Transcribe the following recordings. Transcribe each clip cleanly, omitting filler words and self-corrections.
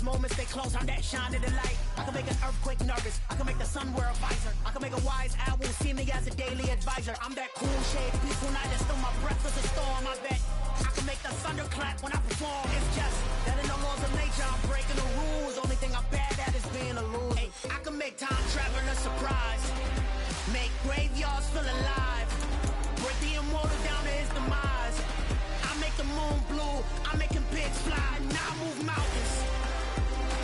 moments stay close, I'm that shine in the light. I can make an earthquake nervous, I can make the sun wear a visor. I can make a wise owl see me as a daily advisor. I'm that cool shade, peaceful night that still my breath is a storm. I bet I can make the thunder clap when I perform. It's just that in the laws of nature, I'm breaking the rules. Only thing I'm bad at is being a loser. Hey, I can make time travel a surprise, make graveyards feel alive, break the immortal down to his demise. I make the moon blue, I'm making pigs fly, now I move mountains.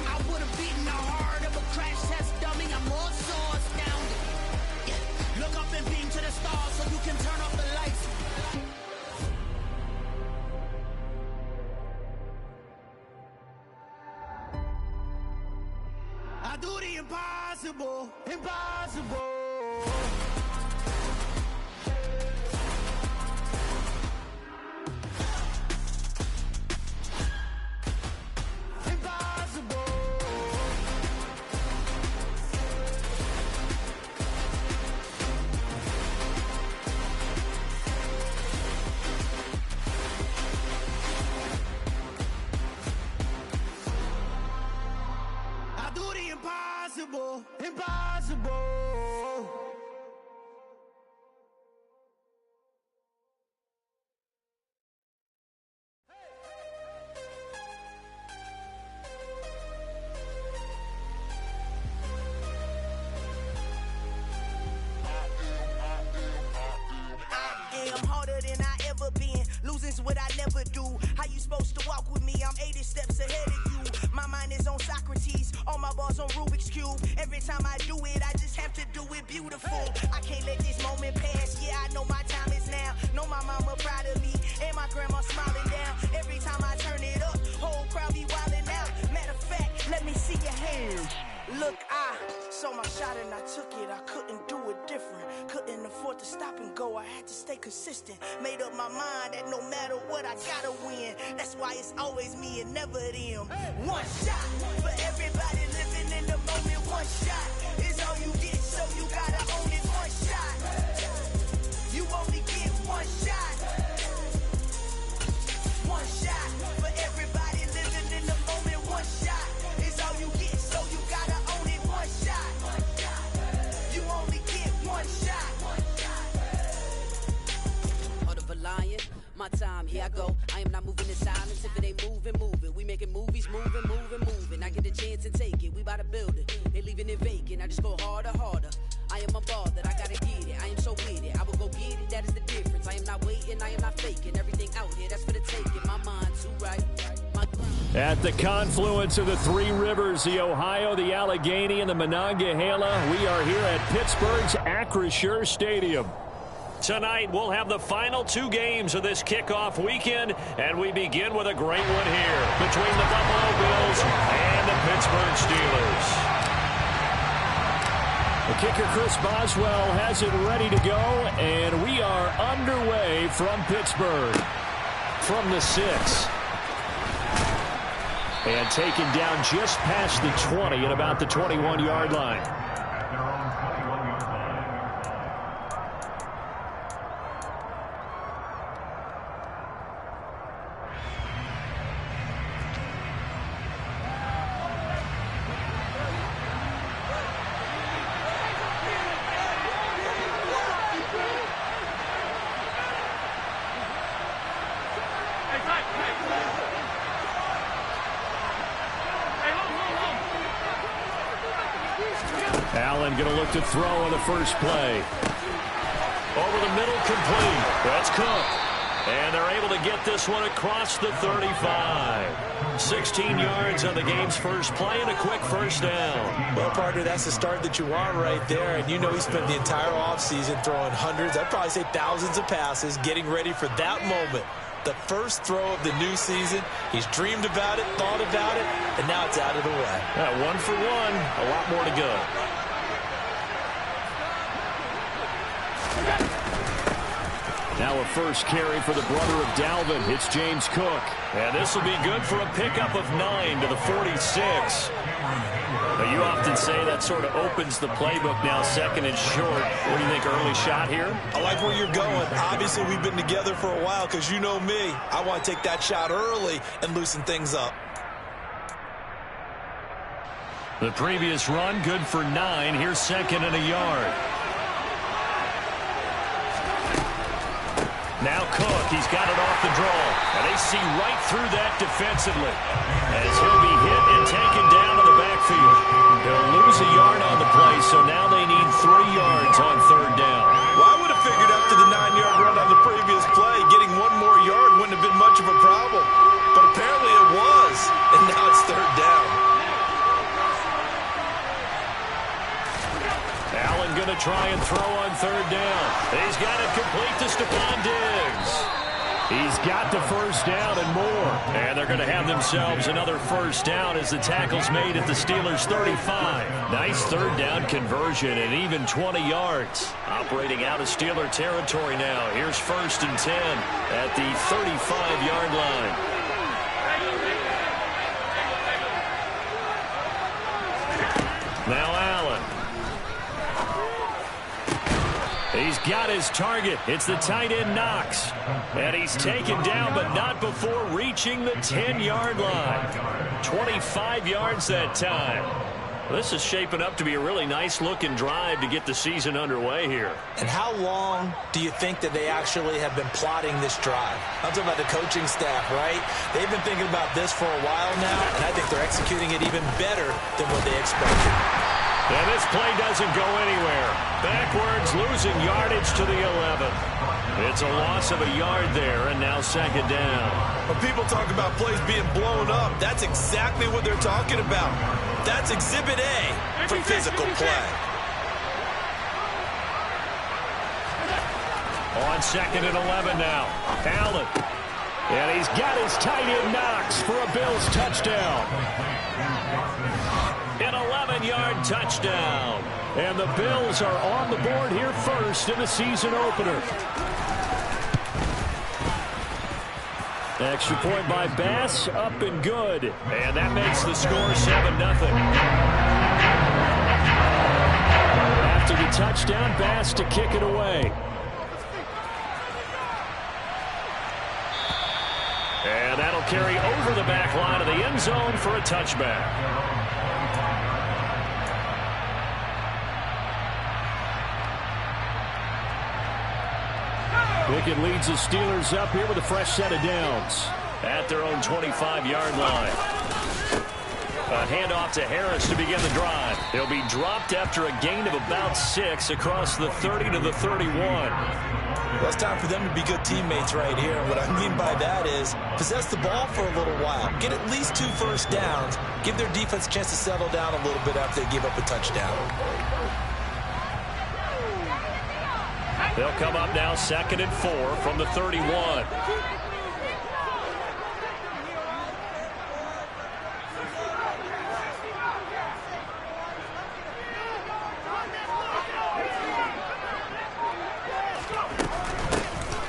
I would have beaten the heart of a crash test dummy. I'm more so astounded. Yeah. Look up and beam to the stars so you can turn off the lights. I do the impossible, impossible. Impossible, impossible. I'm harder than I ever been. Losing's what I never do. How you supposed to walk with me? I'm 80 steps ahead of you. My mind is on Socrates, all my bars on Rubik's Cube. Every time I do it, I just have to do it beautiful. I can't let this moment pass. Yeah, I know my time is now. Know my mama proud of me, and my grandma smiling down. Every time I turn it up, whole crowd be wildin' out. Matter of fact, let me see your hands. Look, I saw my shot and I took it. I couldn't do it different. Couldn't afford to stop and go. I had to stay consistent. Made up my mind that no matter what, I gotta win. That's why it's always me and never them. One shot for everybody living in the moment. One shot is all you get, so you gotta own it. One shot. You only get one shot. One shot for everybody living in the moment. One shot is all you get, so you gotta own it. One shot. You only get one shot. Heart of a lion, my time, here I go. I am not moving in silence. If it ain't moving, move it. We making movies, moving, moving, moving. I get a chance and take it. We bout to build it. They leaving it vacant. I just go harder, harder. I am a ball that I gotta get it. I am so with it. I will go get it. That is the difference. I am not waiting. I am not faking. Everything out here, that's for the taking. My mind too right. At the confluence of the three rivers, the Ohio, the Allegheny, and the Monongahela, we are here at Pittsburgh's Acrisure Stadium. Tonight, we'll have the final two games of this kickoff weekend, and we begin with a great one here between the Buffalo Bills and the Pittsburgh Steelers. The kicker, Chris Boswell, has it ready to go, and we are underway from Pittsburgh. From the 6. And taken down just past the 20 at about the 21-yard line. Allen going to look to throw on the first play. Over the middle, complete. That's Cook. And they're able to get this one across the 35. 16 yards on the game's first play and a quick first down. Well, partner, that's the start that you want right there. And you know he spent the entire offseason throwing hundreds, I'd probably say thousands of passes, getting ready for that moment. The first throw of the new season. He's dreamed about it, thought about it, and now it's out of the way. Yeah, 1 for 1. A lot more to go. Now a first carry for the brother of Dalvin. It's James Cook. And this will be good for a pickup of 9 to the 46. Now you often say that sort of opens the playbook now, second and short. What do you think, early shot here? I like where you're going. Obviously, we've been together for a while because you know me. I want to take that shot early and loosen things up. The previous run, good for 9. Here's second and a yard. Now Cook, he's got it off the draw. And they see right through that defensively as he'll be hit and taken down to the backfield. They'll lose a yard on the play, so now they need 3 yards on third down. Well, I would have figured after the 9-yard run on the previous play, getting 1 more yard wouldn't have been much of a problem. But apparently it was, and now it's third down. Allen going to try and throw on third down. He's got it complete to Stephon Diggs. He's got the first down and more. And they're going to have themselves another first down as the tackle's made at the Steelers' 35. Nice third down conversion and even 20 yards. Operating out of Steeler territory now. Here's first and 10 at the 35-yard line. Now Allen. He's got his target. It's the tight end Knox. And he's taken down, but not before reaching the 10-yard line. 25 yards that time. This is shaping up to be a really nice-looking drive to get the season underway here. And how long do you think that they actually have been plotting this drive? I'm talking about the coaching staff, right? They've been thinking about this for a while now, and I think they're executing it even better than what they expected. And this play doesn't go anywhere. Backwards, losing yardage to the 11. It's a loss of a yard there, and now second down. When people talk about plays being blown up, that's exactly what they're talking about. That's Exhibit A for physical play. On second and 11 now. Allen. And he's got his tight end Knox for a Bills touchdown. An 11-yard touchdown. And the Bills are on the board here first in the season opener. Extra point by Bass, up and good. And that makes the score 7-0. After the touchdown, Bass to kick it away. And that'll carry over the back line of the end zone for a touchback. Pickett leads the Steelers up here with a fresh set of downs at their own 25-yard line. A handoff to Harris to begin the drive. He'll be dropped after a gain of about 6 across the 30 to the 31. Well, it's time for them to be good teammates right here. And what I mean by that is possess the ball for a little while. Get at least 2 first downs. Give their defense a chance to settle down a little bit after they give up a touchdown. They'll come up now second and 4 from the 31.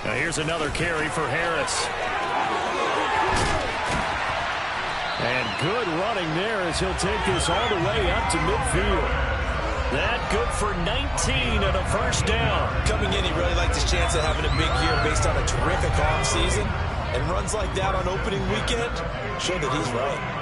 Now here's another carry for Harris. And good running there as he'll take this all the way up to midfield. That good for 19 and a first down. Coming in, he really liked his chance of having a big year based on a terrific offseason. And runs like that on opening weekend show that he's right.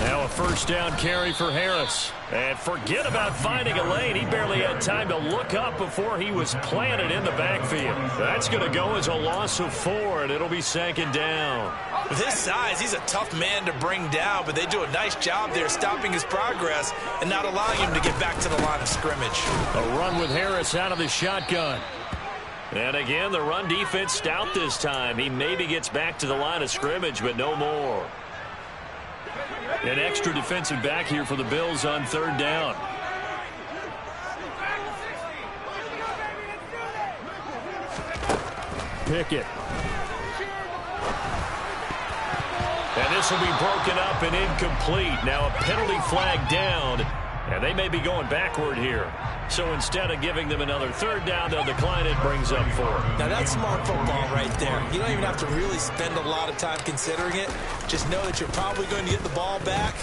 Now a first down carry for Harris. And forget about finding a lane. He barely had time to look up before he was planted in the backfield. That's going to go as a loss of 4, and it'll be second down. With his size, he's a tough man to bring down, but they do a nice job there stopping his progress and not allowing him to get back to the line of scrimmage. A run with Harris out of the shotgun. And again, the run defense stout this time. He maybe gets back to the line of scrimmage, but no more. An extra defensive back here for the Bills on third down. Pickett. And this will be broken up and incomplete. Now a penalty flag down, and they may be going backward here. So instead of giving them another third down, they'll decline it, brings up 4. Now that's smart football right there. You don't even have to really spend a lot of time considering it. Just know that you're probably going to get the ball back.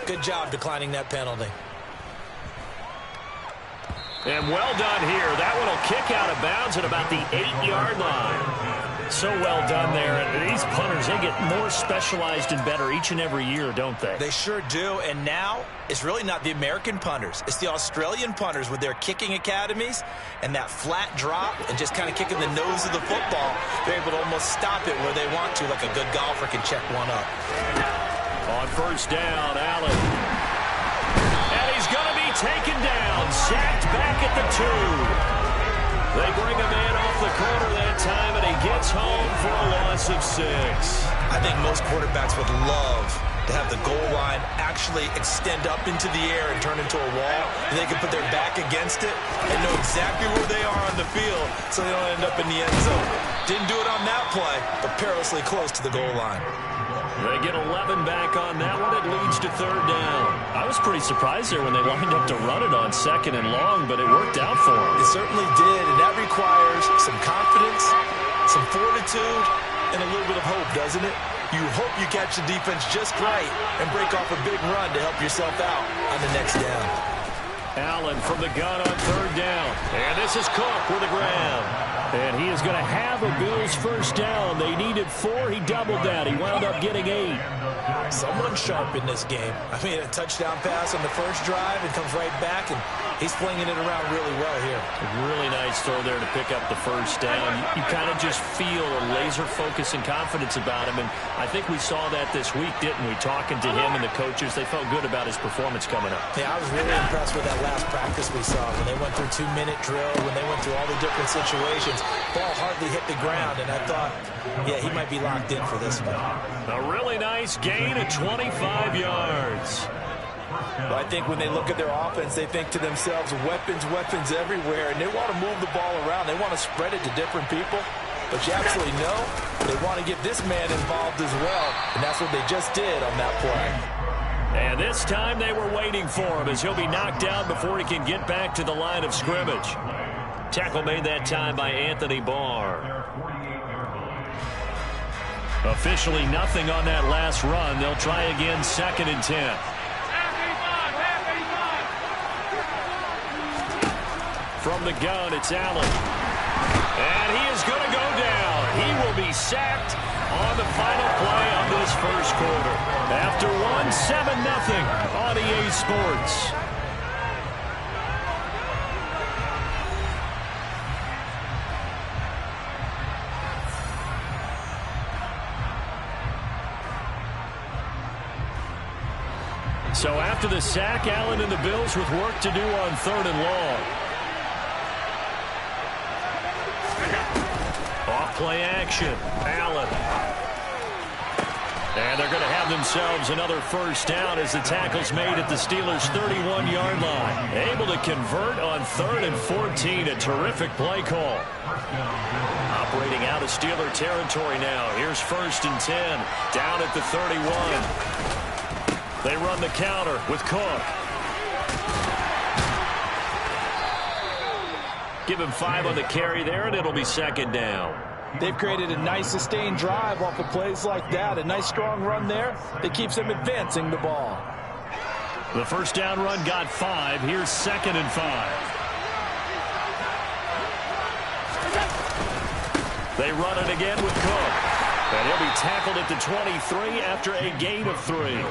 Good job declining that penalty. And well done here. That one will kick out of bounds at about the 8-yard line. So well done there. And these punters, they get more specialized and better each and every year, don't they? They sure do. And now it's really not the American punters. It's the Australian punters with their kicking academies and that flat drop and just kind of kicking the nose of the football. They're able to almost stop it where they want to, like a good golfer can check one up. On first down, Allen. And he's going to be taken down. Sacked back at the 2. They bring a man off the corner that time, and he gets home for a loss of 6. I think most quarterbacks would love to have the goal line actually extend up into the air and turn into a wall, and they can put their back against it and know exactly where they are on the field so they don't end up in the end zone. Didn't do it on that play, but perilously close to the goal line. They get 11 back on that one. It leads to third down. I was pretty surprised there when they lined up to run it on 2nd and long, but it worked out for them. It certainly did, and that requires some confidence, some fortitude, and a little bit of hope, doesn't it? You hope you catch the defense just right and break off a big run to help yourself out on the next down. Allen from the gun on third down. And this is Cook with a grab. And he is going to have a Bills first down. They needed 4. He doubled that. He wound up getting 8. Someone sharp in this game. I mean, a touchdown pass on the first drive and comes right back, and he's flinging it around really well here. A really nice throw there to pick up the first down. You kind of just feel a laser focus and confidence about him, and I think we saw that this week, didn't we? Talking to him and the coaches, they felt good about his performance coming up. Yeah, I was really impressed with that last practice we saw when they went through 2-minute drill, when they went through all the different situations. Ball hardly hit the ground, and I thought, yeah, he might be locked in for this one. A really nice gain of 25 yards. Well, I think when they look at their offense, they think to themselves, weapons, weapons everywhere, and they want to move the ball around. They want to spread it to different people. But you absolutely know they want to get this man involved as well, and that's what they just did on that play. And this time they were waiting for him as he'll be knocked down before he can get back to the line of scrimmage. Tackle made that time by Anthony Barr. Officially nothing on that last run. They'll try again 2nd and 10. From the gun, it's Allen. And he is going to go down. He will be sacked on the final play of this first quarter. After 7-0 on EA Sports. So after the sack, Allen and the Bills with work to do on 3rd and long. Off-play action. Allen. And they're going to have themselves another first down as the tackle's made at the Steelers' 31-yard line. Able to convert on 3rd and 14. A terrific play call. Operating out of Steeler territory now. Here's 1st and 10. Down at the 31. They run the counter with Cook. Give him 5 on the carry there, and it'll be 2nd down. They've created a nice sustained drive off of plays like that. A nice strong run there that keeps them advancing the ball. The first down run got 5. Here's 2nd and 5. They run it again with Cook. And he'll be tackled at the 23 after a gain of 3.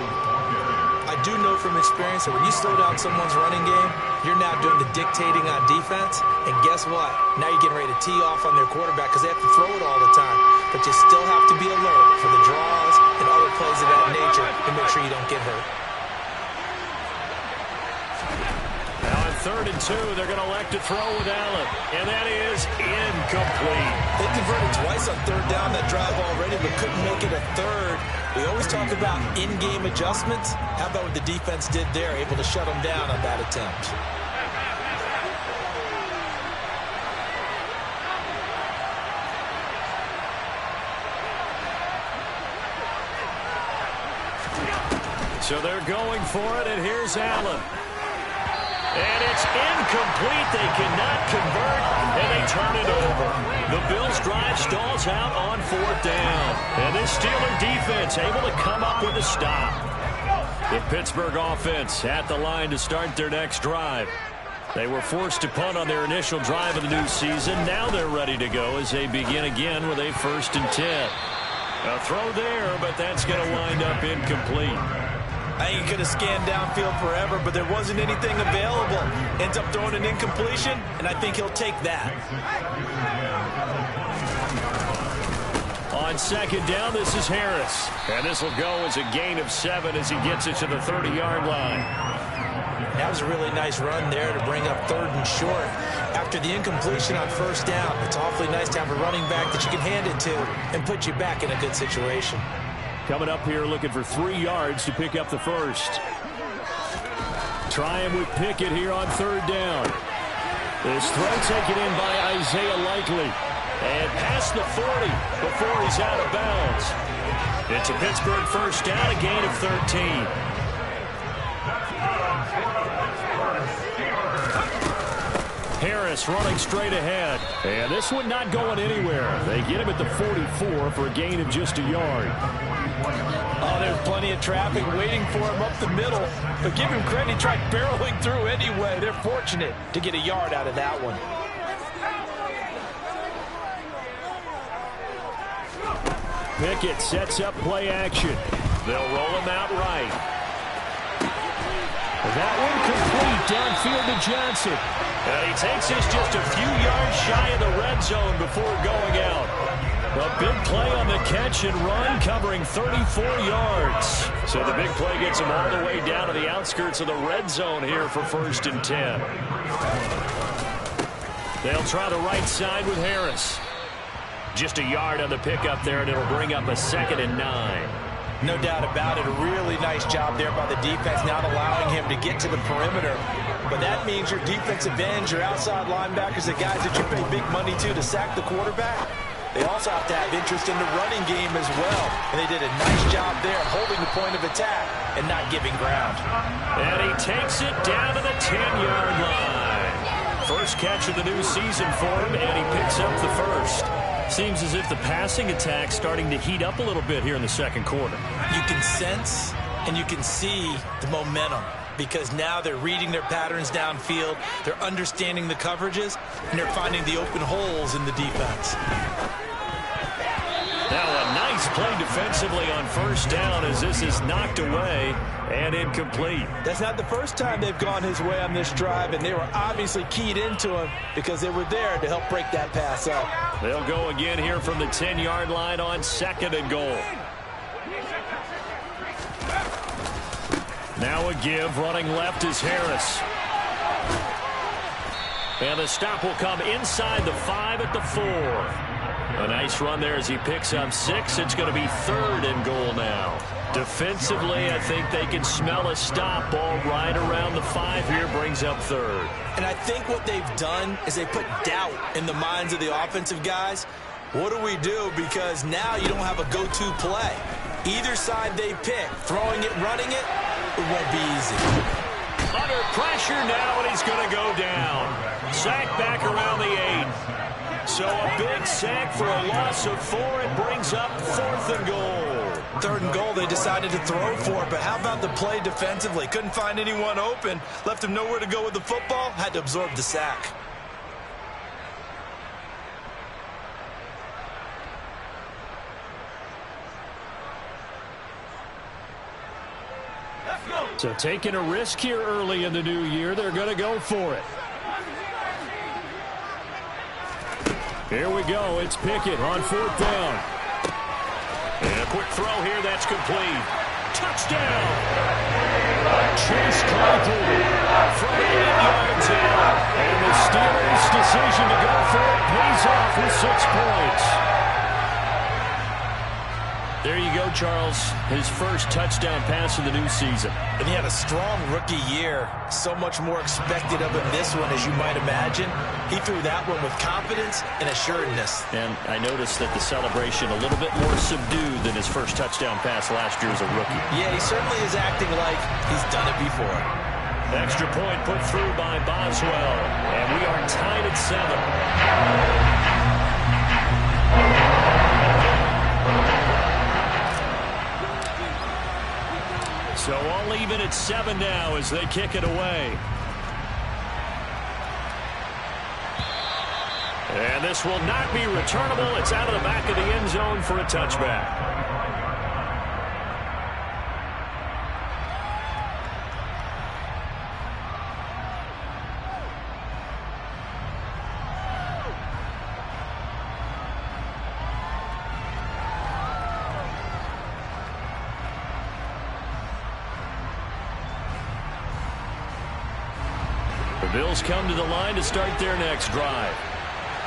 I do know from experience that when you slow down someone's running game, you're now doing the dictating on defense. And guess what? Now you're getting ready to tee off on their quarterback because they have to throw it all the time. But you still have to be alert for the draws and other plays of that nature to make sure you don't get hurt. Now on 3rd and 2, they're going to elect to throw with Allen. And that is incomplete. They converted twice on 3rd down that drive already, but couldn't make it a 3rd. We always talk about in-game adjustments. How about what the defense did there, able to shut them down on that attempt? So they're going for it, and here's Allen. And it's incomplete. They cannot convert, and they turn it over. The Bills' drive stalls out on 4th down. And this Steeler defense able to come up with a stop. The Pittsburgh offense at the line to start their next drive. They were forced to punt on their initial drive of the new season. Now they're ready to go as they begin again with a 1st and 10. A throw there, but that's going to wind up incomplete. I think he could have scanned downfield forever, but there wasn't anything available. Ends up throwing an incompletion, and I think he'll take that. On 2nd down, this is Harris. And this will go as a gain of 7 as he gets it to the 30-yard line. That was a really nice run there to bring up 3rd and short. After the incompletion on 1st down, it's awfully nice to have a running back that you can hand it to and put you back in a good situation. Coming up here looking for 3 yards to pick up the 1st. Trying with Pickett here on 3rd down. This throw taken in by Isaiah Likely. And past the 40 before he's out of bounds. It's a Pittsburgh 1st down, a gain of 13. Harris running straight ahead. And this one not going anywhere. They get him at the 44 for a gain of just a yard. Oh, there's plenty of traffic waiting for him up the middle. But give him credit, he tried barreling through anyway. They're fortunate to get a yard out of that one. Pickett sets up play action. They'll roll him out right. That one complete downfield to Johnson. And he takes this just a few yards shy of the red zone before going out. A big play on the catch and run, covering 34 yards. So the big play gets him all the way down to the outskirts of the red zone here for 1st and 10. They'll try the right side with Harris. Just a yard on the pickup there, and it'll bring up a 2nd and 9. No doubt about it. A really nice job there by the defense, not allowing him to get to the perimeter. But that means your defensive ends, your outside linebackers, the guys that you pay big money to sack the quarterback, they also have to have interest in the running game as well. And they did a nice job there holding the point of attack and not giving ground. And he takes it down to the 10-yard line. First catch of the new season for him, and he picks up the 1st. Seems as if the passing attack's starting to heat up a little bit here in the 2nd quarter. You can sense and you can see the momentum because now they're reading their patterns downfield, they're understanding the coverages, and they're finding the open holes in the defense. Now a nice play defensively on 1st down as this is knocked away and incomplete. That's not the first time they've gone his way on this drive, and they were obviously keyed into him because they were there to help break that pass up. They'll go again here from the 10-yard line on 2nd and goal. Now a give, running left is Harris. And the stop will come inside the 5 at the 4. A nice run there as he picks up 6. It's going to be 3rd and goal now. Defensively, I think they can smell a stop. Ball right around the 5 here, brings up 3rd. And I think what they've done is they put doubt in the minds of the offensive guys. What do we do? Because now you don't have a go-to play. Either side they pick, throwing it, running it, it won't be easy. Under pressure now, and he's going to go down. Sack back around the 8. So a big sack for a loss of 4. It brings up 4th and goal. 3rd and goal, they decided to throw for it, but how about the play defensively? Couldn't find anyone open, left him nowhere to go with the football, had to absorb the sack. So taking a risk here early in the new year, they're going to go for it. Here we go. It's Pickett on 4th down. And a quick throw here. That's complete. Touchdown. Chase Claypool from 8 yards out. And the Steelers' decision to go for it pays off with 6 points. There you go, Charles. His first touchdown pass of the new season. And he had a strong rookie year. So much more expected of him this one, as you might imagine. He threw that one with confidence and assuredness. And I noticed that the celebration a little bit more subdued than his first touchdown pass last year as a rookie. Yeah, he certainly is acting like he's done it before. Extra point put through by Boswell. And we are tied at 7. So all even at 7 now as they kick it away. And this will not be returnable. It's out of the back of the end zone for a touchback. The Bills come to the line to start their next drive.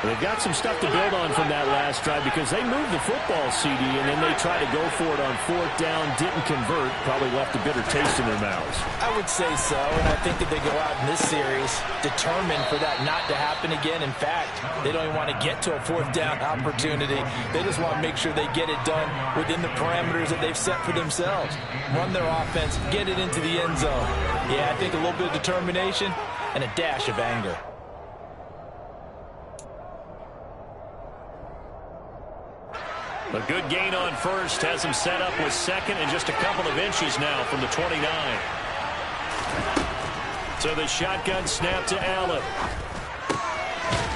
They've got some stuff to build on from that last drive because they moved the football, CD, and then they tried to go for it on fourth down, didn't convert, probably left a bitter taste in their mouths. I would say so, and I think that they go out in this series determined for that not to happen again. In fact, they don't even want to get to a fourth down opportunity. They just want to make sure they get it done within the parameters that they've set for themselves. Run their offense, get it into the end zone. Yeah, I think a little bit of determination and a dash of anger. A good gain on first has him set up with second and just a couple of inches now from the 29. So the shotgun snap to Allen.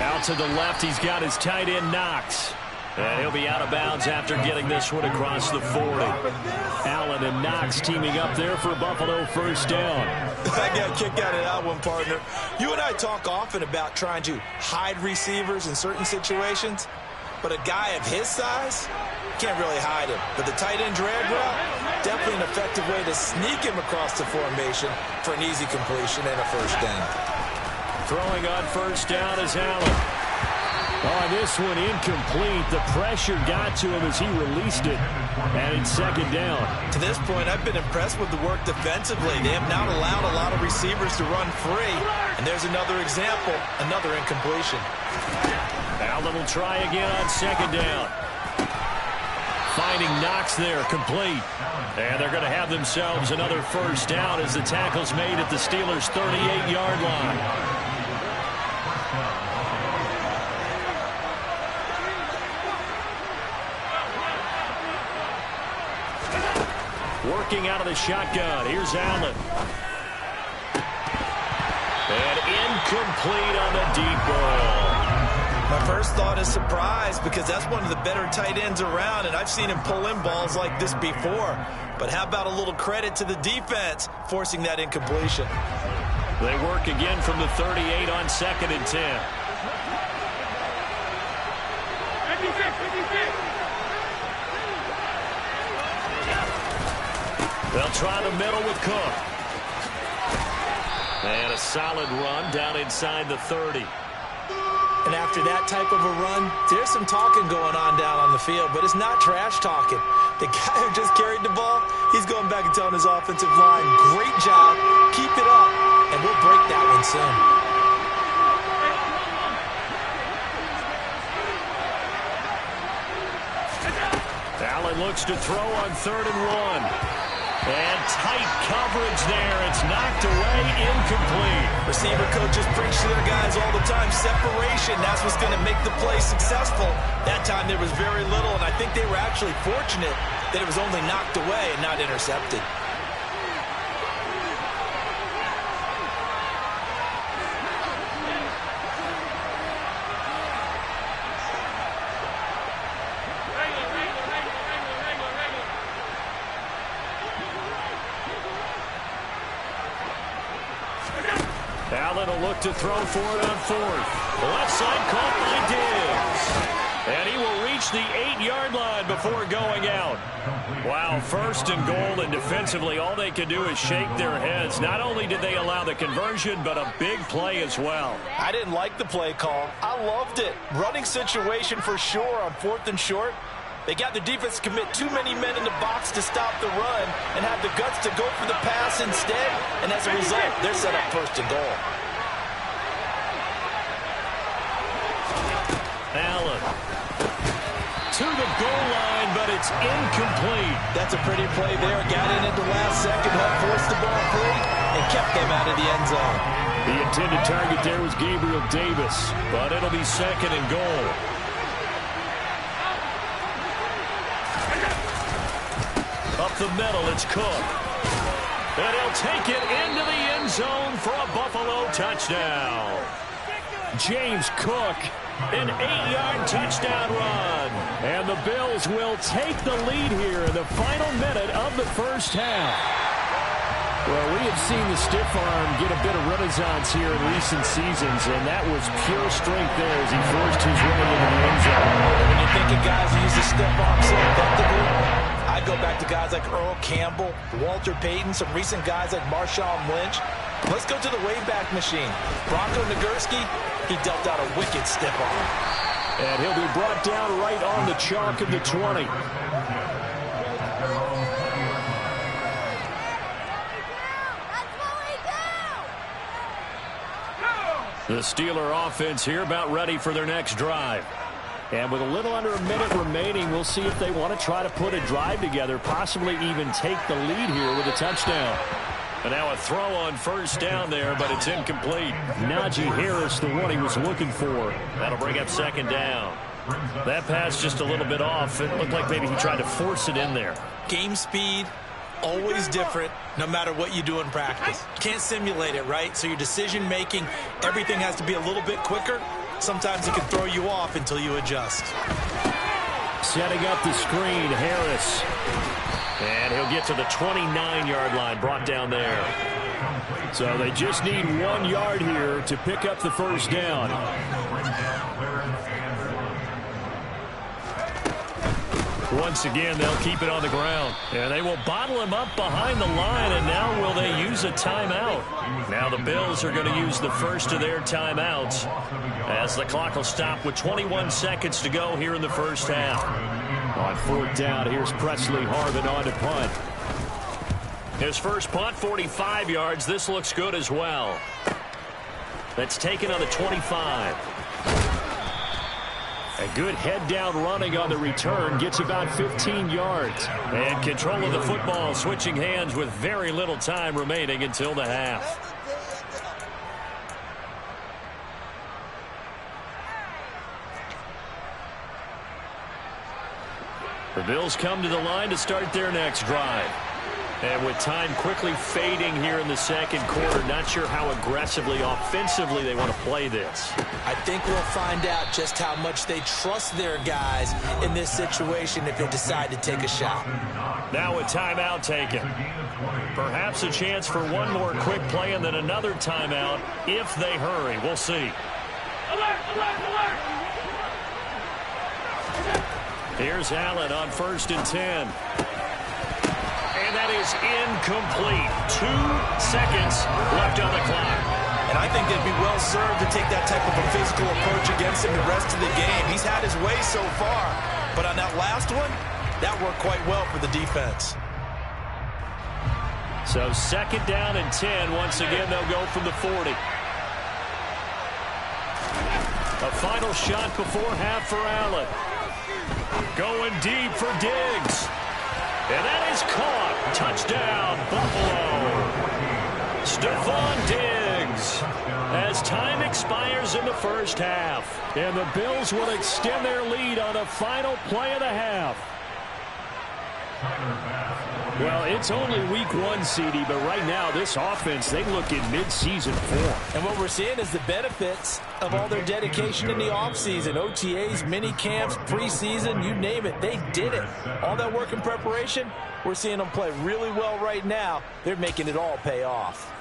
Out to the left, he's got his tight end Knox. And he'll be out of bounds after getting this one across the 40. Allen and Knox teaming up there for a Buffalo first down. I got a kick out of that one, partner. You and I talk often about trying to hide receivers in certain situations. But a guy of his size, can't really hide him. But the tight end drag route, definitely an effective way to sneak him across the formation for an easy completion and a first down. Throwing on first down is Allen. Oh, this one incomplete. The pressure got to him as he released it. And it's second down. To this point, I've been impressed with the work defensively. They have not allowed a lot of receivers to run free. And there's another example, another incompletion. Allen will try again on second down. Finding Knox there, complete. And they're going to have themselves another first down as the tackle's made at the Steelers' 38-yard line. Working out of the shotgun. Here's Allen. And incomplete on the deep ball. My first thought is surprise because that's one of the better tight ends around, and I've seen him pull in balls like this before. But how about a little credit to the defense forcing that incompletion? They work again from the 38 on second and 10. They'll try the middle with Cook. And a solid run down inside the 30. And after that type of a run, there's some talking going on down on the field, but it's not trash talking. The guy who just carried the ball, he's going back and telling his offensive line, great job, keep it up, and we'll break that one soon. Allen looks to throw on 3rd and 1. And tight coverage there. It's knocked away, incomplete. Receiver coaches preach to their guys all the time. Separation, that's what's going to make the play successful. That time there was very little, and I think they were actually fortunate that it was only knocked away and not intercepted. Allen will look to throw for it on 4th. The left side caught by Diggs. And he will reach the 8-yard line before going out. Wow, 1st and goal, and defensively all they can do is shake their heads. Not only did they allow the conversion, but a big play as well. I didn't like the play call. I loved it. Running situation for sure on 4th and short. They got the defense to commit too many men in the box to stop the run and have the guts to go for the pass instead. And as a result, they're set up 1st and goal. Allen to the goal line, but it's incomplete. That's a pretty play there. Got in at the last second, helped force the ball free, and kept them out of the end zone. The intended target there was Gabriel Davis, but it'll be 2nd and goal. Up the middle, it's Cook. And he'll take it into the end zone for a Buffalo touchdown. James Cook An 8-yard touchdown run. And the Bills will take the lead here in the final minute of the first half. Well, we have seen the stiff arm get a bit of renaissance here in recent seasons, and that was pure strength there as he forced his way into the end zone. When you think of guys who use the stiff arm so effectively, I go back to guys like Earl Campbell, Walter Payton, some recent guys like Marshawn Lynch. Let's go to the wayback machine. Bronco Nagurski, he dealt out a wicked stiff arm. And he'll be brought down right on the chalk of the 20. The Steeler offense here about ready for their next drive. And with a little under a minute remaining, we'll see if they want to try to put a drive together, possibly even take the lead here with a touchdown. And now a throw on first down there, but it's incomplete. Najee Harris, the one he was looking for. That'll bring up second down. That pass just a little bit off. It looked like maybe he tried to force it in there. Game speed, always different, no matter what you do in practice. Can't simulate it, right? So your decision-making, everything has to be a little bit quicker. Sometimes it can throw you off until you adjust. Setting up the screen, Harris. And he'll get to the 29-yard line, brought down there. So they just need 1 yard here to pick up the first down. Once again, they'll keep it on the ground. And they will bottle him up behind the line, and now will they use a timeout? Now the Bills are going to use the first of their timeouts as the clock will stop with 21 seconds to go here in the first half. On fourth down, here's Presley Harvin on to punt. His first punt, 45 yards. This looks good as well. That's taken on the 25. A good head-down running on the return. Gets about 15 yards. And control of the football, switching hands with very little time remaining until the half. The Bills come to the line to start their next drive. And with time quickly fading here in the second quarter, not sure how aggressively, offensively they want to play this. I think we'll find out just how much they trust their guys in this situation if they decide to take a shot. Now a timeout taken. Perhaps a chance for one more quick play and then another timeout if they hurry. We'll see. Alert, alert, alert! Here's Allen on 1st and 10. And that is incomplete. 2 seconds left on the clock. And I think they'd be well served to take that type of a physical approach against him the rest of the game. He's had his way so far. But on that last one, that worked quite well for the defense. So 2nd down and 10. Once again, they'll go from the 40. A final shot before half for Allen. Going deep for Diggs. And that is caught. Touchdown, Buffalo. Stephon Diggs. As time expires in the first half. And the Bills will extend their lead on the final play of the half. Well, it's only week 1, CD, but right now this offense, they look in mid-season form. And what we're seeing is the benefits of all their dedication in the offseason. OTAs, mini camps, preseason, you name it, they did it. All that work and preparation, we're seeing them play really well right now. They're making it all pay off.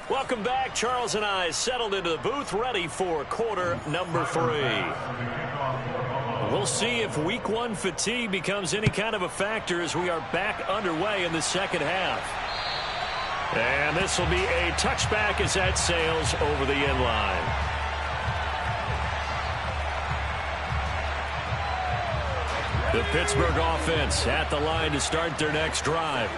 Welcome back. Charles and I settled into the booth, ready for quarter number 3. We'll see if week 1 fatigue becomes any kind of a factor as we are back underway in the second half. And this will be a touchback as that sails over the end line. The Pittsburgh offense at the line to start their next drive.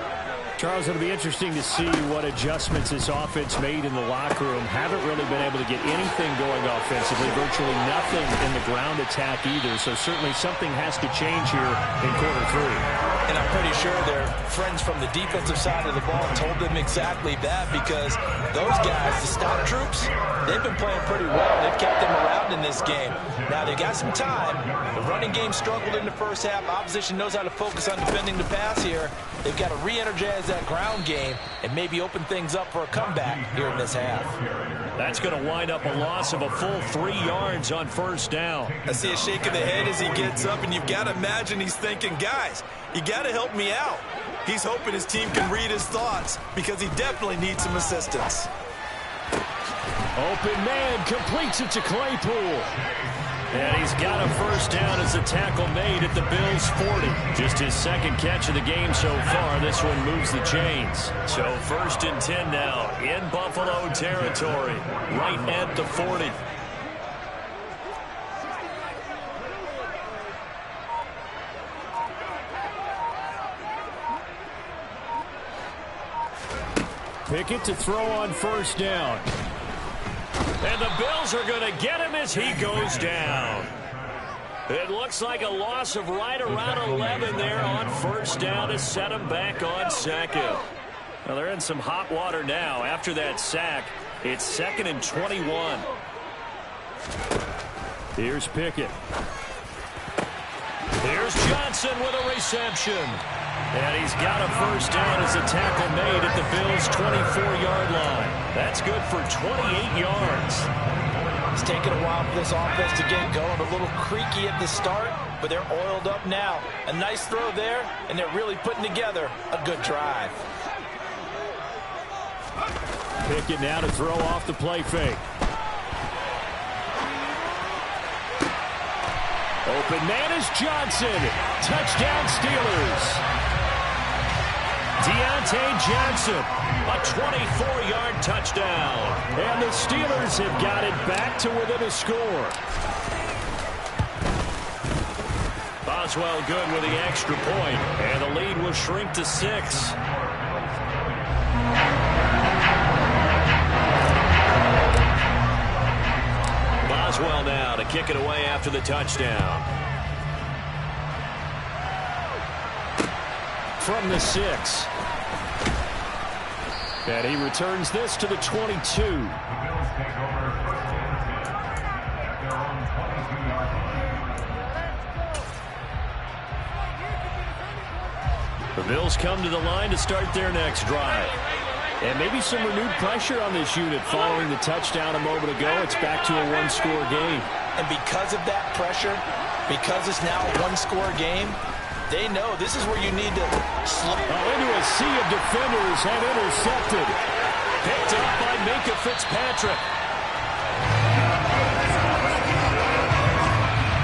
Charles, it'll be interesting to see what adjustments this offense made in the locker room. Haven't really been able to get anything going offensively, virtually nothing in the ground attack either. So certainly something has to change here in quarter 3. And I'm pretty sure their friends from the defensive side of the ball told them exactly that, because those guys, the stop troops, they've been playing pretty well. They've kept them around in this game. Now, they got some time. The running game struggled in the first half. Opposition knows how to focus on defending the pass here. They've got to re-energize that ground game and maybe open things up for a comeback here in this half. That's going to wind up a loss of a full 3 yards on first down. I see a shake of the head as he gets up, and you've got to imagine he's thinking, guys, you got to help me out. He's hoping his team can read his thoughts because he definitely needs some assistance. Open man completes it to Claypool. And he's got a first down as the tackle made at the Bills' 40. Just his second catch of the game so far. This one moves the chains. So 1st and 10 now in Buffalo territory, right at the 40. Pickett to throw on first down. And the Bills are going to get him as he goes down. It looks like a loss of right around 11 there on first down to set him back on second. Well, they're in some hot water now. After that sack, it's 2nd and 21. Here's Pickett. Here's Johnson with a reception. And he's got a first down as a tackle made at the Bills' 24-yard line. That's good for 28 yards. It's taken a while for this offense to get going. A little creaky at the start, but they're oiled up now. A nice throw there, and they're really putting together a good drive. Pickett now to throw off the play fake. Open man is Johnson. Touchdown Steelers. Deontay Johnson, a 24-yard touchdown. And the Steelers have got it back to within a score. Boswell good with the extra point, and the lead will shrink to 6. Boswell now to kick it away after the touchdown. From the 6. And he returns this to the 22. The Bills come to the line to start their next drive. And maybe some renewed pressure on this unit following the touchdown a moment ago. It's back to a one-score game. And because of that pressure, because it's now a one-score game, they know this is where you need to slow. Into a sea of defenders and intercepted. Picked up by Minkah Fitzpatrick.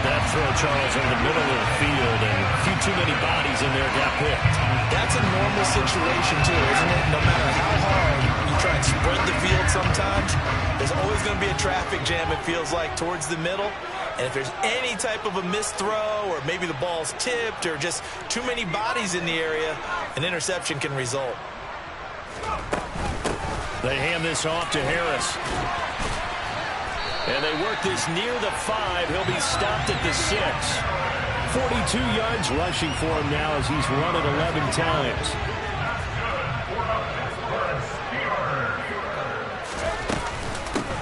That throw, Charles, in the middle of the field, and a few too many bodies in there got picked. That's a normal situation, too, isn't it? No matter how hard you try and spread the field sometimes, there's always going to be a traffic jam, it feels like, towards the middle. And if there's any type of a missed throw, or maybe the ball's tipped, or just too many bodies in the area, an interception can result. They hand this off to Harris. And they work this near the 5. He'll be stopped at the 6. 42 yards rushing for him now as he's run it 11 times.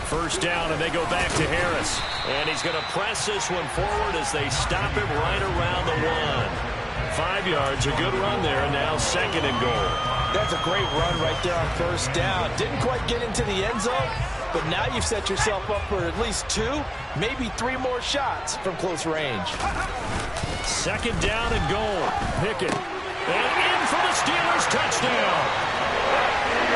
First down, and they go back to Harris. And he's going to press this one forward as they stop him right around the 1. 5 yards, a good run there, and now 2nd and goal. That's a great run right there on first down. Didn't quite get into the end zone, but now you've set yourself up for at least 2, maybe 3 more shots from close range. 2nd down and goal. Pickett. And in for the Steelers touchdown.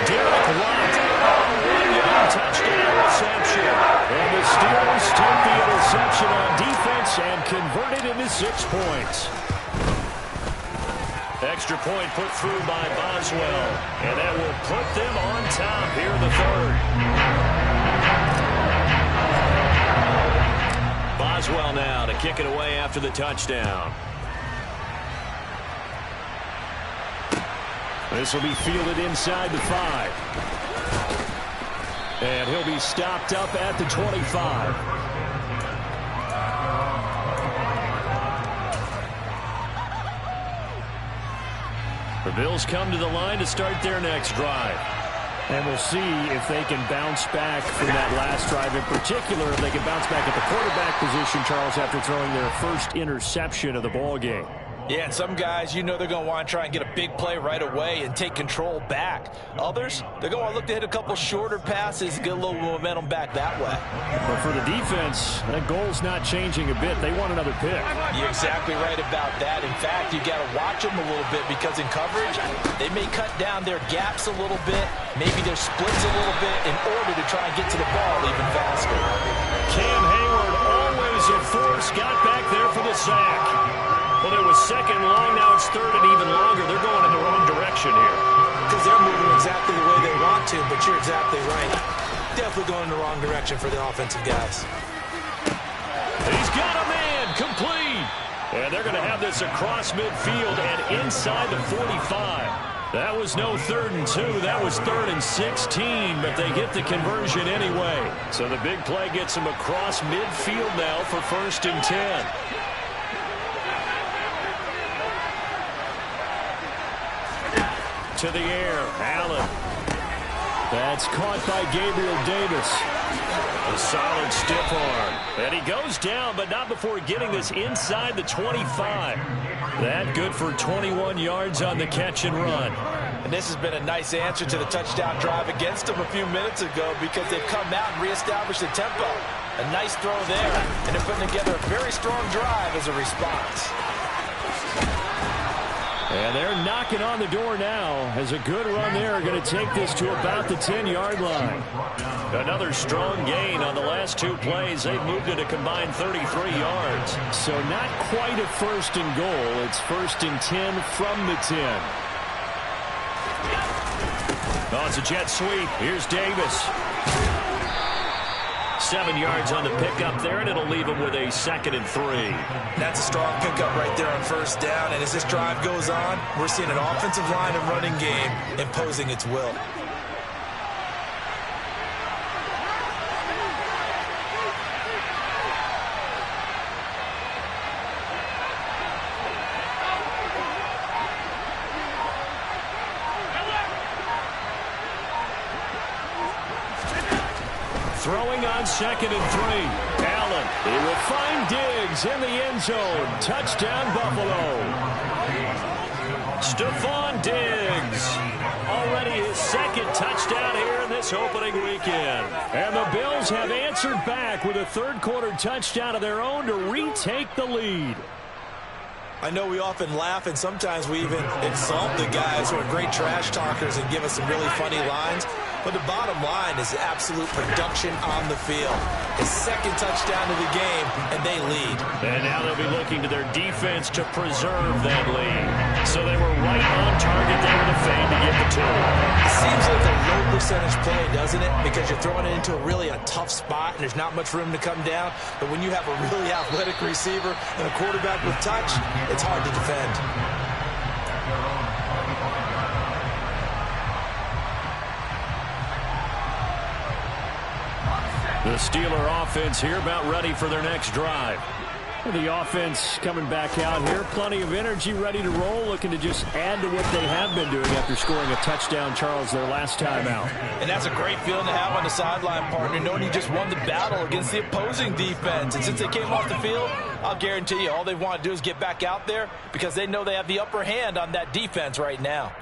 Derek White. A 1-yard touchdown reception. And the Steelers take the interception on defense and convert it into 6 points. Extra point put through by Boswell. And that will put them on top here in the 3rd. Boswell now to kick it away after the touchdown. This will be fielded inside the 5. And he'll be stopped up at the 25. The Bills come to the line to start their next drive. And we'll see if they can bounce back from that last drive, in particular, if they can bounce back at the quarterback position, Charles, after throwing their first interception of the ball game. Yeah, and some guys, they're going to want to try and get a big play right away and take control back. Others, they're going to want to look to hit a couple shorter passes, get a little momentum back that way. But for the defense, that goal's not changing a bit. They want another pick. You're exactly right about that. In fact, you got to watch them a little bit because in coverage, they may cut down their gaps a little bit, maybe their splits a little bit in order to try and get to the ball even faster. Cam Hayward, always a force, got back there for the sack. Well, it was second and long, now it's third and even longer. They're going in the wrong direction here. Because they're moving exactly the way they want to, but you're exactly right. Definitely going in the wrong direction for the offensive guys. He's got a man, complete. And they're going to have this across midfield and inside the 45. That was no 3rd and 2. That was 3rd and 16, but they get the conversion anyway. So the big play gets them across midfield now for 1st and 10. To the air, Allen. That's caught by Gabriel Davis. A solid stiff arm. And he goes down, but not before getting this inside the 25. That good for 21 yards on the catch and run. And this has been a nice answer to the touchdown drive against them a few minutes ago because they've come out and reestablished the tempo. A nice throw there, and they're putting together a very strong drive as a response. And they're knocking on the door now as a good run there. Going to take this to about the 10-yard line. Another strong gain on the last 2 plays. They've moved it a combined 33 yards. So not quite a 1st and goal. It's 1st and 10 from the 10. Oh, it's a jet sweep. Here's Davis. 7 yards on the pickup there, and it'll leave him with a 2nd and 3. That's a strong pickup right there on 1st down, and as this drive goes on, we're seeing an offensive line and running game imposing its will. Throwing on 2nd and 3. Allen, he will find Diggs in the end zone. Touchdown, Buffalo. Stephon Diggs. Already his 2nd touchdown here in this opening weekend. And the Bills have answered back with a 3rd quarter touchdown of their own to retake the lead. I know we often laugh and sometimes we even insult the guys who are great trash talkers and give us some really funny lines. But the bottom line is absolute production on the field. His 2nd touchdown of the game, and they lead. And now they'll be looking to their defense to preserve that lead. So they were right on target there with a fade to get the 2. It seems like a low percentage play, doesn't it? Because you're throwing it into a tough spot, and there's not much room to come down. But when you have a really athletic receiver and a quarterback with touch, it's hard to defend. The Steeler offense here about ready for their next drive. The offense coming back out here. Plenty of energy, ready to roll, looking to just add to what they have been doing after scoring a touchdown, Charles, their last time out. And that's a great feeling to have on the sideline, partner, knowing you just won the battle against the opposing defense. And since they came off the field, I'll guarantee you all they want to do is get back out there because they know they have the upper hand on that defense right now.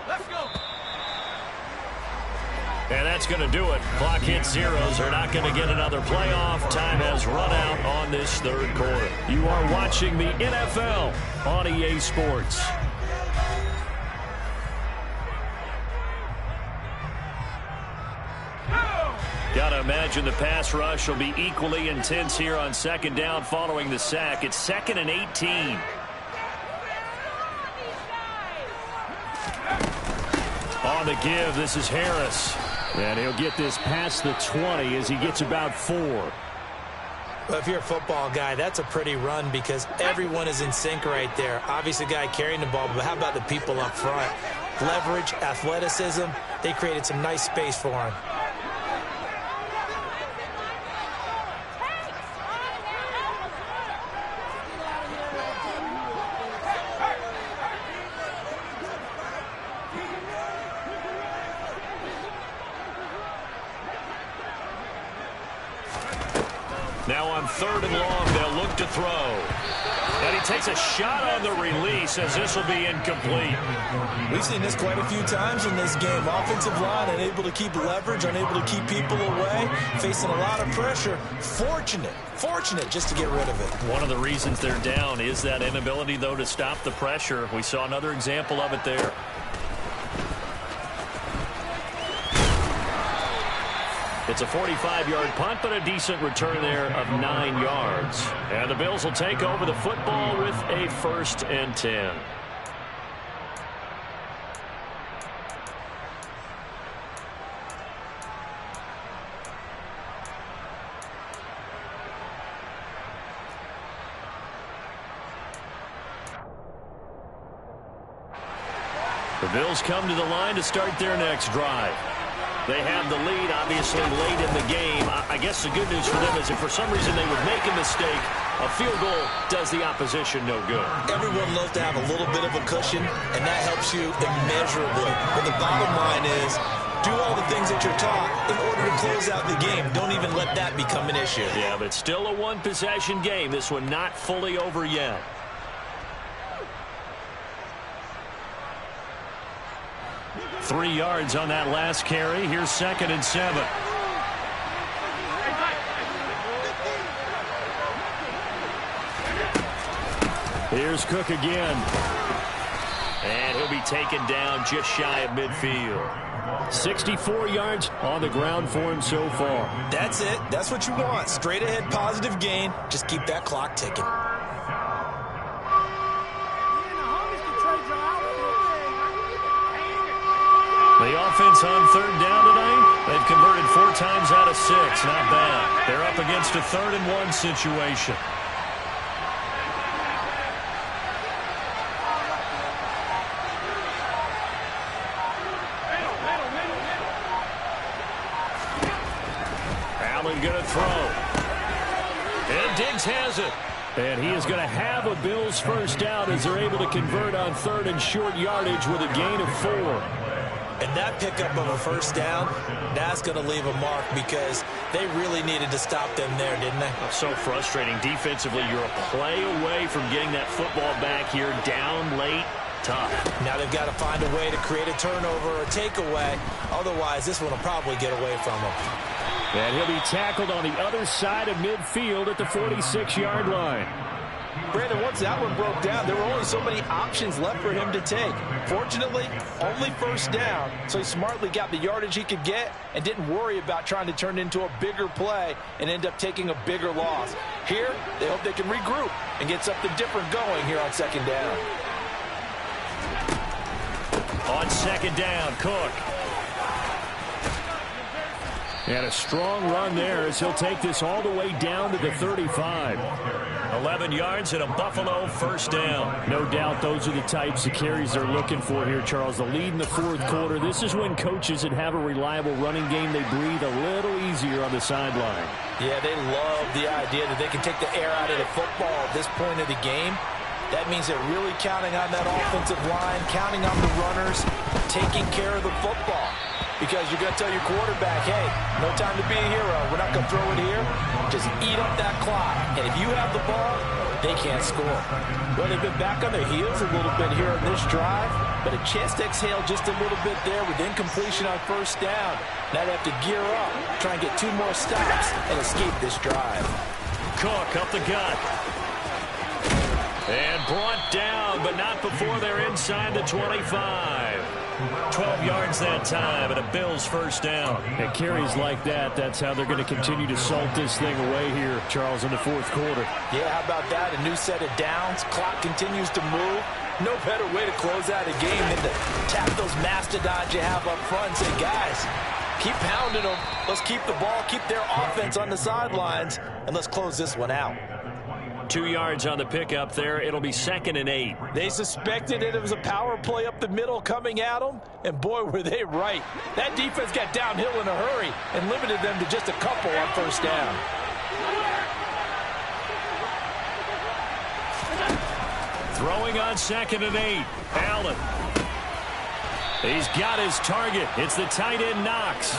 Let's go. And that's going to do it. Clock hits zeros. They're not going to get another playoff. Time has run out on this 3rd quarter. You are watching the NFL on EA Sports. Got to imagine the pass rush will be equally intense here on 2nd down following the sack. It's 2nd and 18. On the give, this is Harris. And he'll get this past the 20 as he gets about 4. Well, if you're a football guy, that's a pretty run because everyone is in sync right there. Obviously, the guy carrying the ball, but how about the people up front? Leverage, athleticism, they created some nice space for him. Now on 3rd and long, they'll look to throw. And he takes a shot on the release as this will be incomplete. We've seen this quite a few times in this game. Offensive line unable to keep leverage, unable to keep people away, facing a lot of pressure. Fortunate just to get rid of it. One of the reasons they're down is that inability, though, to stop the pressure. We saw another example of it there. It's a 45-yard punt, but a decent return there of 9 yards. And the Bills will take over the football with a 1st and 10. The Bills come to the line to start their next drive. They have the lead, obviously, late in the game. I guess the good news for them is if for some reason they would make a mistake, a field goal does the opposition no good. Everyone loves to have a little bit of a cushion, and that helps you immeasurably. But the bottom line is, do all the things that you're taught in order to close out the game. Don't even let that become an issue. Yeah, but still a one-possession game. This one not fully over yet. Three yards on that last carry. Here's 2nd and 7. Here's Cook again. And he'll be taken down just shy of midfield. 64 yards on the ground for him so far. That's it. That's what you want. Straight ahead positive gain. Just keep that clock ticking. The offense on 3rd down tonight, they've converted 4 times out of 6. Not bad. They're up against a 3rd and 1 situation. Allen going to throw. And Diggs has it. And he is going to have a Bills first down as they're able to convert on 3rd and short yardage with a gain of 4. And that pickup of a first down, that's going to leave a mark because they really needed to stop them there, didn't they? So frustrating. Defensively, you're a play away from getting that football back here down late. Tough. Now they've got to find a way to create a turnover or a takeaway. Otherwise, this one will probably get away from them. And he'll be tackled on the other side of midfield at the 46-yard line. Brandon, once that one broke down, there were only so many options left for him to take. Fortunately, only first down, so he smartly got the yardage he could get and didn't worry about trying to turn it into a bigger play and end up taking a bigger loss. Here, they hope they can regroup and get something different going here on 2nd down. On 2nd down, Cook. And a strong run there as he'll take this all the way down to the 35. 11 yards and a Buffalo first down. No doubt those are the types of carries they're looking for here, Charles. The lead in the 4th quarter. This is when coaches that have a reliable running game, they breathe a little easier on the sideline. Yeah, they love the idea that they can take the air out of the football at this point of the game. That means they're really counting on that offensive line, counting on the runners, taking care of the football. Because you're going to tell your quarterback, hey, no time to be a hero. We're not going to throw it here. Just eat up that clock. And if you have the ball, they can't score. Well, they've been back on their heels a little bit here in this drive, but a chance to exhale just a little bit there with incompletion on first down. Now they have to gear up, try and get 2 more stops, and escape this drive. Cook up the gut. And brought down, but not before they're inside the 25. 12 yards that time, and a Bills first down. And carries like that, that's how they're going to continue to salt this thing away here, Charles, in the 4th quarter. Yeah, how about that? A new set of downs. Clock continues to move. No better way to close out a game than to tap those mastodons you have up front and say, guys, keep pounding them. Let's keep the ball, keep their offense on the sidelines, and let's close this one out. 2 yards on the pickup there. It'll be 2nd and 8. They suspected it was a power play up the middle coming at them, and boy, were they right. That defense got downhill in a hurry and limited them to just a couple on first down. Throwing on 2nd and 8. Allen. He's got his target. It's the tight end Knox.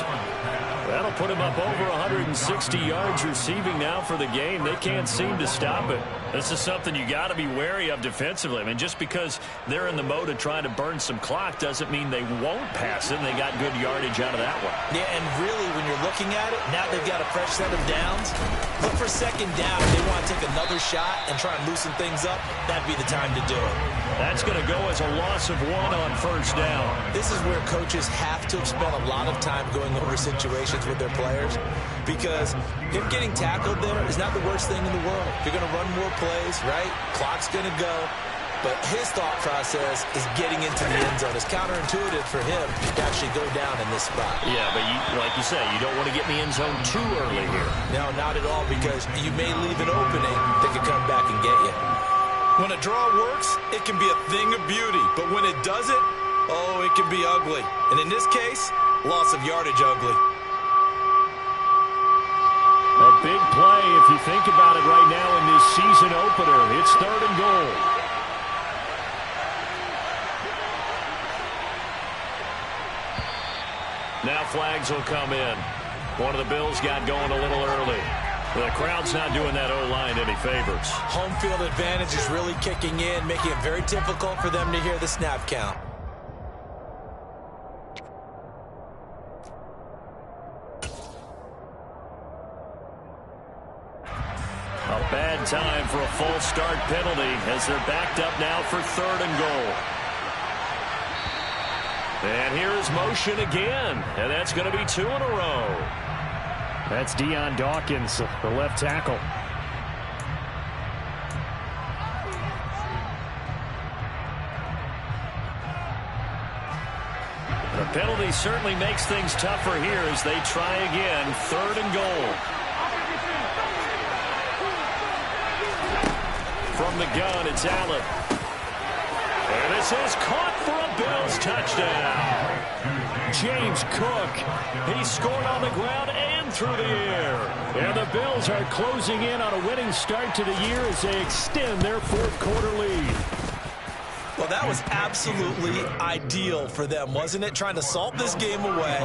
That'll put him up over 160 yards receiving now for the game. They can't seem to stop it. This is something you got to be wary of defensively. I mean, just because they're in the mode of trying to burn some clock doesn't mean they won't pass it, and they got good yardage out of that one. Yeah, and really, when you're looking at it, now they've got a fresh set of downs. Look for second down. If they want to take another shot and try and loosen things up, that'd be the time to do it. That's going to go as a loss of 1 on first down. This is where coaches have to have spent a lot of time going over situations with their players, because him getting tackled there is not the worst thing in the world. If you're going to run more plays, right? Clock's going to go. But his thought process is getting into the end zone. It's counterintuitive for him to actually go down in this spot. Yeah, but like you say, you don't want to get in the end zone too early here. No, not at all, because you may leave an opening that could come back and get you. When a draw works, it can be a thing of beauty. But when it doesn't, oh, it can be ugly. And in this case, loss of yardage ugly. A big play if you think about it right now in this season opener. It's 3rd and goal. Now flags will come in. One of the Bills got going a little early. The crowd's not doing that O-line any favors. Home field advantage is really kicking in, making it very difficult for them to hear the snap count. A bad time for a false start penalty as they're backed up now for 3rd and goal. And here is motion again, and that's going to be 2 in a row. That's Deion Dawkins, the left tackle. The penalty certainly makes things tougher here as they try again. 3rd and goal. From the gun, it's Allen. And this is caught for a Bills touchdown. James Cook, he scored on the ground and through the air. And the Bills are closing in on a winning start to the year as they extend their 4th quarter lead. Well, that was absolutely ideal for them, wasn't it? Trying to salt this game away.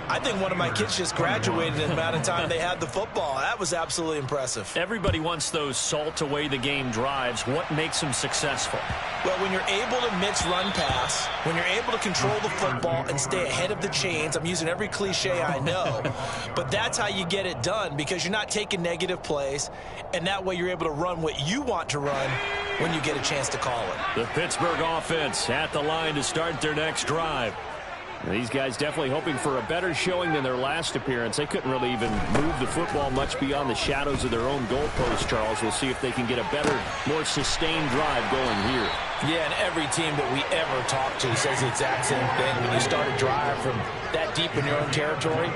I think one of my kids just graduated in the amount of time they had the football. That was absolutely impressive. Everybody wants those salt away the game drives. What makes them successful? Well, when you're able to mix run pass, when you're able to control the football and stay ahead of the chains, I'm using every cliche I know, but that's how you get it done, because you're not taking negative plays, and that way you're able to run what you want to run when you get a chance to call it. The Pittsburgh offense at the line to start their next drive. These guys definitely hoping for a better showing than their last appearance. They couldn't really even move the football much beyond the shadows of their own goalpost, Charles. We'll see if they can get a better, more sustained drive going here. Yeah, and every team that we ever talk to says the exact same thing. When you start a drive from that deep in your own territory,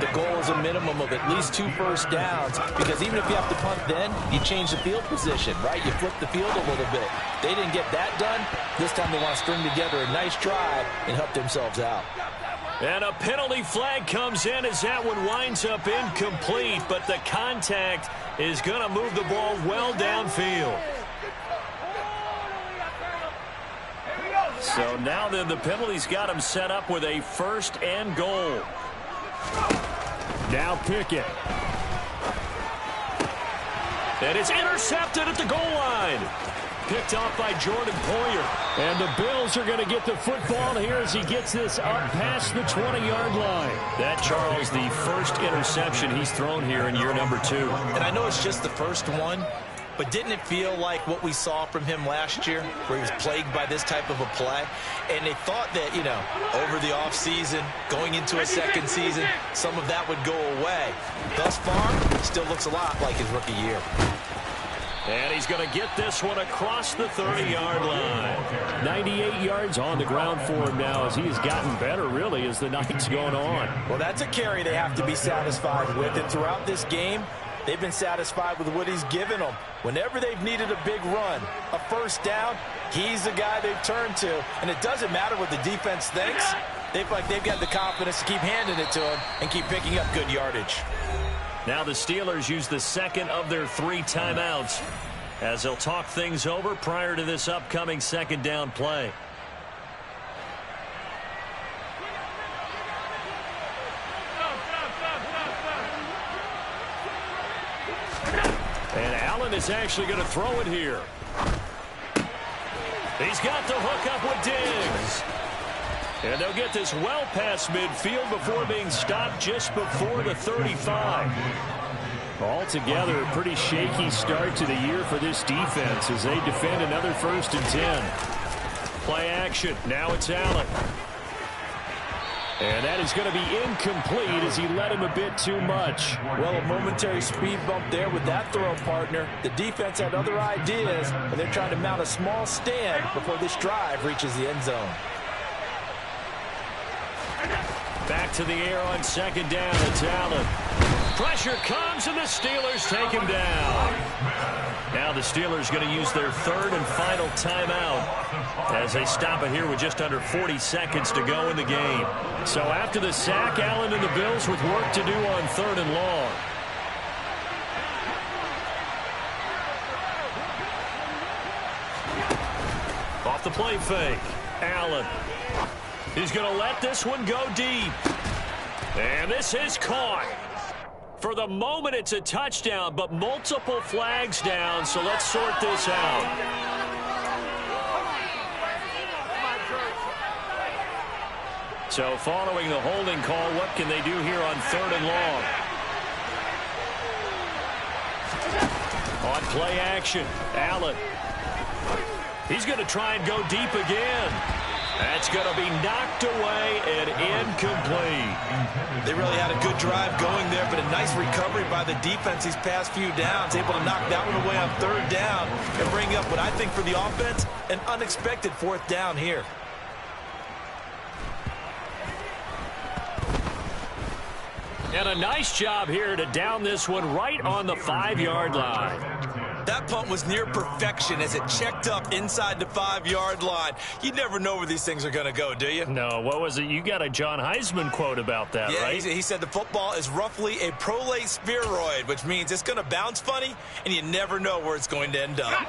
the goal is a minimum of at least 2 first downs, because even if you have to punt then, you change the field position, right? You flip the field a little bit. They didn't get that done. This time they want to string together a nice drive and help themselves out. And a penalty flag comes in as that one winds up incomplete, but the contact is going to move the ball well downfield. So now then the penalty's got him set up with a 1st and goal. Now Pickett. And it's intercepted at the goal line. Picked off by Jordan Poyer. And the Bills are going to get the football here as he gets this up past the 20-yard line. That, Charles, the first interception he's thrown here in year number 2. And I know it's just the first one, but didn't it feel like what we saw from him last year, where he was plagued by this type of a play? And they thought that, you know, over the offseason, going into a second season, some of that would go away. Thus far, still looks a lot like his rookie year. And he's going to get this one across the 30-yard line. 98 yards on the ground for him now as he has gotten better, really, as the night's going on. Well, that's a carry they have to be satisfied with. And throughout this game, they've been satisfied with what he's given them. Whenever they've needed a big run, a first down, he's the guy they've turned to. And it doesn't matter what the defense thinks. They feel like they've got the confidence to keep handing it to him and keep picking up good yardage. Now the Steelers use the second of their 3 timeouts as they'll talk things over prior to this upcoming second down play. Allen is actually going to throw it here. He's got the hook up with Diggs. And they'll get this well past midfield before being stopped just before the 35. Altogether, a pretty shaky start to the year for this defense as they defend another 1st and 10. Play action. Now it's Allen. And that is going to be incomplete as he led him a bit too much. Well, a momentary speed bump there with that throw, partner. The defense had other ideas, and they're trying to mount a small stand before this drive reaches the end zone. Back to the air on 2nd down. It's Allen. Pressure comes, and the Steelers take him down. Now the Steelers going to use their 3rd and final timeout as they stop it here with just under 40 seconds to go in the game. So after the sack, Allen and the Bills with work to do on 3rd and long. Off the play fake. Allen. He's going to let this one go deep. And this is caught. For the moment, it's a touchdown, but multiple flags down, so let's sort this out. So following the holding call, what can they do here on 3rd and long? On play action, Allen. He's going to try and go deep again. That's going to be knocked away and incomplete. They really had a good drive going there, but a nice recovery by the defense these past few downs. Able to knock that one away on 3rd down and bring up what I think for the offense, an unexpected 4th down here. And a nice job here to down this one right on the 5-yard line. That punt was near perfection as it checked up inside the 5-yard line. You never know where these things are going to go, do you? No, what was it? You got a John Heisman quote about that, yeah, right? He said the football is roughly a prolate spheroid, which means it's going to bounce funny, and you never know where it's going to end up.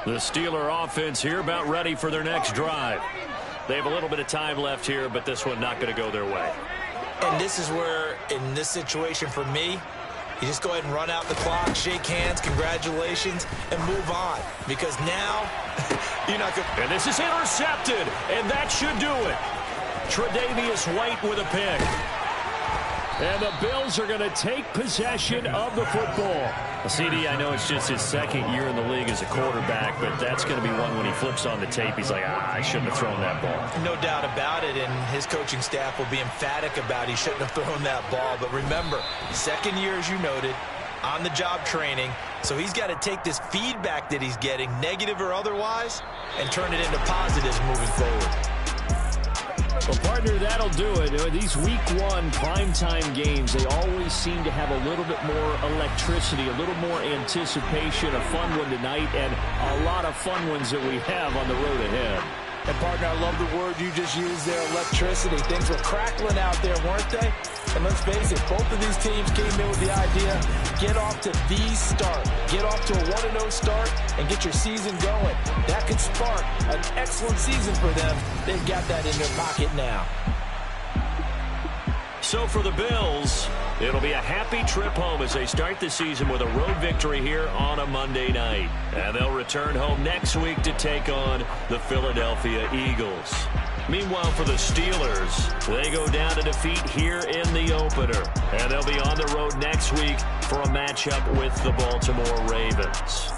The Steeler offense here about ready for their next drive. They have a little bit of time left here, but this one not going to go their way. And this is where, in this situation for me, you just go ahead and run out the clock, shake hands, congratulations, and move on. Because now, you're not going to... And this is intercepted, and that should do it. Tre'Davious White with a pick. And the Bills are going to take possession of the football. CD, I know it's just his 2nd year in the league as a quarterback, but that's going to be one when he flips on the tape, he's like, I shouldn't have thrown that ball. No doubt about it, and his coaching staff will be emphatic about he shouldn't have thrown that ball. But remember, 2nd year, as you noted, on-the-job training, so he's got to take this feedback that he's getting, negative or otherwise, and turn it into positives moving forward. Well, partner, that'll do it. These Week 1 primetime games, they always seem to have a little bit more electricity, a little more anticipation, a fun one tonight, and a lot of fun ones that we have on the road ahead. And, partner, I love the word you just used there, electricity. Things were crackling out there, weren't they? And let's face it, both of these teams came in with the idea, get off to the start. Get off to a 1-0 start and get your season going. That could spark an excellent season for them. They've got that in their pocket now. So for the Bills, it'll be a happy trip home as they start the season with a road victory here on a Monday night. And they'll return home next week to take on the Philadelphia Eagles. Meanwhile, for the Steelers, they go down to defeat here in the opener. And they'll be on the road next week for a matchup with the Baltimore Ravens.